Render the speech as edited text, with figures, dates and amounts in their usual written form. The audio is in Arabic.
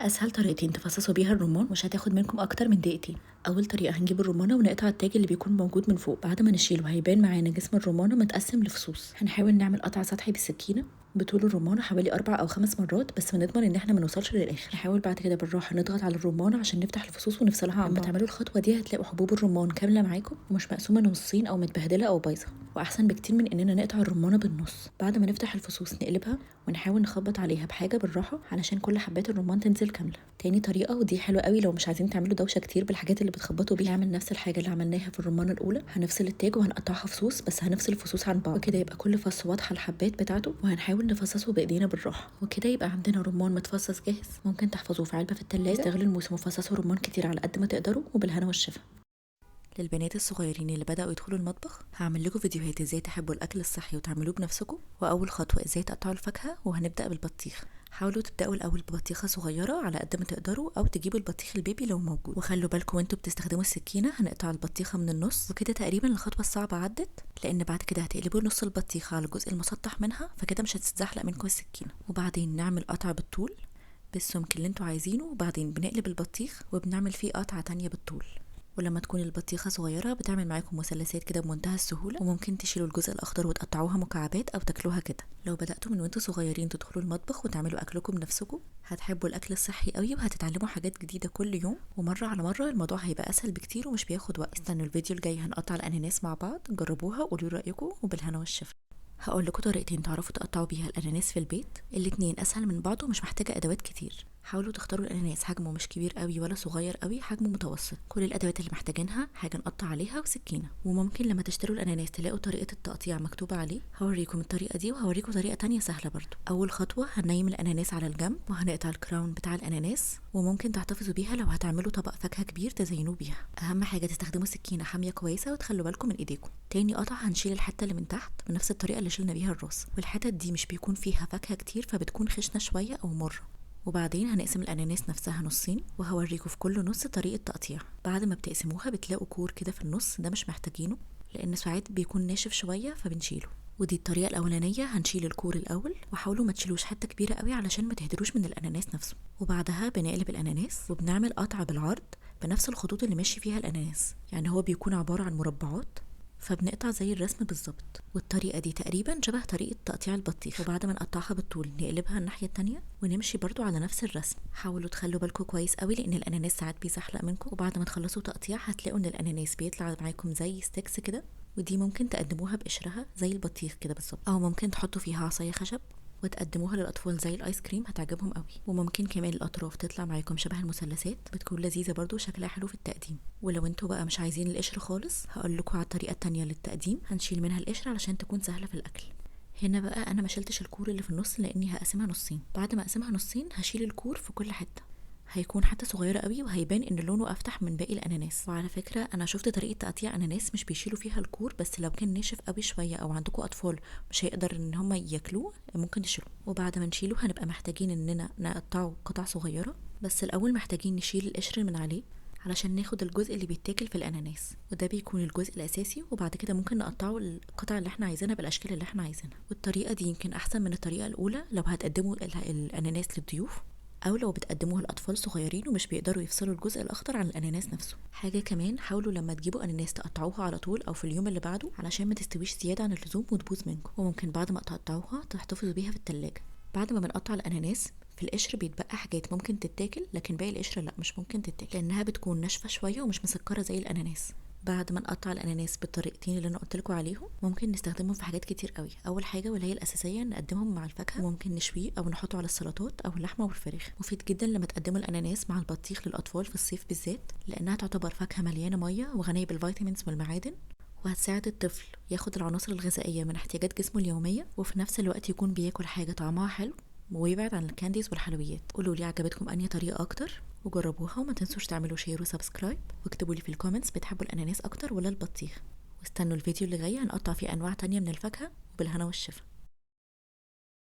اسهل طريقتين تفصصوا بيها الرمان مش هتاخد منكم اكتر من دقيقتين. اول طريقه هنجيب الرمانه ونقطع التاج اللي بيكون موجود من فوق. بعد ما نشيله هيبان معانا جسم الرمانه متقسم لفصوص. هنحاول نعمل قطع سطحي بالسكينه بطول الرمانه حوالي 4 أو 5 مرات، بس بنضمن ان احنا ما نوصلش للاخر. نحاول بعد كده بالراحه نضغط على الرمانه عشان نفتح الفصوص ونفصلها عن بعض. لما تعملوا الخطوه دي هتلاقوا حبوب الرمان كامله معاكم ومش مقسومه نصين او متبهدله او بايظه، واحسن بكتير من اننا نقطع الرمانه بالنص. بعد ما نفتح الفصوص نقلبها ونحاول نخبط عليها بحاجه بالراحه علشان كل حبات الرمان تنزل كامله. تاني طريقه ودي حلوه قوي لو مش عايزين تعملوا دوشه كتير بالحاجات اللي بتخبطوا بيها، نعمل نفس الحاجه اللي عملناها في الرمانه الاولى. هنفصل التاج وهنقطعها فصوص، بس هنفصل الفصوص عن بعض وكده يبقى كل فص واضحه الحبات بتاعته، وهنحاول نفصصه بايدينا بالراحه وكده يبقى عندنا رمان متفصص جاهز. ممكن تحفظوه في علبه في التلاجة. استغلوا الموسم وفصصوا رمان كتير على قد ما تقدروا، وبالهنا والشفا. للبنات الصغيرين اللي بدأوا يدخلوا المطبخ هعمل لكم فيديوهات ازاي تحبوا الاكل الصحي وتعملوه بنفسكم، واول خطوه ازاي تقطعوا الفاكهه، وهنبدأ بالبطيخ. حاولوا تبدأوا الأول ببطيخة صغيرة على قد ما تقدروا، أو تجيبوا البطيخ البيبي لو موجود. وخلوا بالكم وانتوا بتستخدموا السكينة هنقطع البطيخة من النص، وكده تقريبا الخطوة الصعبة عدت، لأن بعد كده هتقلبوا نص البطيخة على الجزء المسطح منها، فكده مش هتتزحلق منكم السكينة. وبعدين نعمل قطع بالطول بالسمك اللي انتوا عايزينه، وبعدين بنقلب البطيخ وبنعمل فيه قطعة تانية بالطول. ولما تكون البطيخة صغيرة بتعمل معاكم مثلثات كده بمنتهى السهولة، وممكن تشيلوا الجزء الأخضر وتقطعوها مكعبات أو تاكلوها كده. لو بدأتوا من وانتوا صغيرين تدخلوا المطبخ وتعملوا أكلكم بنفسكم هتحبوا الأكل الصحي قوي، وهتتعلموا حاجات جديدة كل يوم، ومرة على مرة الموضوع هيبقى أسهل بكتير ومش بياخد وقت. استنوا الفيديو الجاي هنقطع الأناناس مع بعض، جربوها وقولوا رأيكم، وبالهنا والشفا. هقول لكم طريقتين تعرفوا تقطعوا بيها الاناناس في البيت، الاتنين اسهل من بعض ومش محتاجه ادوات كتير. حاولوا تختاروا الاناناس حجمه مش كبير قوي ولا صغير قوي، حجمه متوسط. كل الادوات اللي محتاجينها حاجه نقطع عليها وسكينه، وممكن لما تشتروا الاناناس تلاقوا طريقه التقطيع مكتوبه عليه. هوريكم الطريقه دي وهوريكم طريقه تانية سهله برضو. اول خطوه هننيم الاناناس على الجنب وهنقطع الكراون بتاع الاناناس، وممكن تحتفظوا بيها لو هتعملوا طبق فاكهه كبير تزينوه بيها. اهم حاجه تستخدموا سكينه حاميه كويسه وتخلوا بالكم من ايديكم. تاني قطع هنشيل الحته اللي من تحت بنفس الطريقه اللي شلنا بيها الراس، والحتت دي مش بيكون فيها فاكهه كتير فبتكون خشنه شويه او مره. وبعدين هنقسم الاناناس نفسها نصين، وهوريكم في كل نص طريقه تقطيع. بعد ما بتقسموها بتلاقوا كور كده في النص، ده مش محتاجينه لان ساعات بيكون ناشف شويه فبنشيله. ودي الطريقه الاولانيه. هنشيل الكور الاول، وحاولوا ما تشيلوش حته كبيره قوي علشان ما تهدروش من الاناناس نفسه. وبعدها بنقلب الاناناس وبنعمل قطع بالعرض بنفس الخطوط اللي ماشي فيها الاناناس، يعني هو بيكون عباره عن مربعات فبنقطع زي الرسم بالظبط. والطريقه دي تقريبا شبه طريقه تقطيع البطيخ. وبعد ما نقطعها بالطول نقلبها الناحيه التانية ونمشي برضو على نفس الرسم. حاولوا تخلوا بالكم كويس قوي لان الاناناس ساعات بيزحلق منكم، وبعد ما تخلصوا تقطيع هتلاقوا ان الاناناس بيطلع معاكم زي ستيكس كده، ودي ممكن تقدموها بقشرها زي البطيخ كده بالظبط، او ممكن تحطوا فيها عصايه خشب وتقدموها للاطفال زي الايس كريم، هتعجبهم قوي. وممكن كمان الاطراف تطلع معاكم شبه المثلثات، بتكون لذيذه برضو شكلها حلو في التقديم. ولو انتوا بقى مش عايزين القشر خالص هقول لكم على الطريقه التانية للتقديم، هنشيل منها القشر علشان تكون سهله في الاكل. هنا بقى انا ما شلتش الكور اللي في النص لاني هقسمها نصين. بعد ما اقسمها نصين هشيل الكور في كل حته، هيكون حتى صغيره قوي وهيبان ان لونه افتح من باقي الاناناس. وعلى فكره انا شفت طريقه تقطيع اناناس مش بيشيلوا فيها الكور، بس لو كان ناشف قوي شويه او عندكم اطفال مش هيقدر ان هم ياكلوه ممكن تشيلوه. وبعد ما نشيله هنبقى محتاجين اننا نقطعه قطع صغيره، بس الاول محتاجين نشيل القشر من عليه علشان ناخد الجزء اللي بيتاكل في الاناناس، وده بيكون الجزء الاساسي. وبعد كده ممكن نقطعه القطع اللي احنا عايزينها بالاشكال اللي احنا عايزينها. والطريقه دي يمكن احسن من الطريقه الاولى لو هتقدموا الاناناس للضيوف، او لو بتقدموها لاطفال صغيرين ومش بيقدروا يفصلوا الجزء الاخضر عن الاناناس نفسه. حاجه كمان، حاولوا لما تجيبوا اناناس تقطعوها على طول او في اليوم اللي بعده علشان ما تستويش زياده عن اللزوم وتبوظ منكم. وممكن بعد ما تقطعوها تحتفظوا بيها في التلاجة. بعد ما بنقطع الاناناس في القشر بيتبقى حاجات ممكن تتاكل، لكن باقي القشر لا، مش ممكن تتاكل لانها بتكون ناشفه شويه ومش مسكره زي الاناناس. بعد ما نقطع الاناناس بالطريقتين اللي انا قلت لكم عليهم ممكن نستخدمهم في حاجات كتير قوي. اول حاجه واللي هي الاساسيه نقدمهم مع الفاكهه، وممكن نشويه او نحطه على السلطات او اللحمه والفراخ. مفيد جدا لما تقدموا الاناناس مع البطيخ للاطفال في الصيف بالذات، لانها تعتبر فاكهه مليانه ميه وغنيه بالفيتامينز والمعادن، وهتساعد الطفل ياخد العناصر الغذائيه من احتياجات جسمه اليوميه، وفي نفس الوقت يكون بياكل حاجه طعمها حلو ويبعد عن الكانديز والحلويات. قولوا لي عجبتكم انهي طريقه اكتر وجربوها، وما تنسوش تعملوا شير وسبسكرايب، واكتبوا لي في الكومنتس بتحبوا الاناناس اكتر ولا البطيخ. واستنوا الفيديو اللي جاي هنقطع فيه انواع تانية من الفاكهه، وبالهنا والشفا.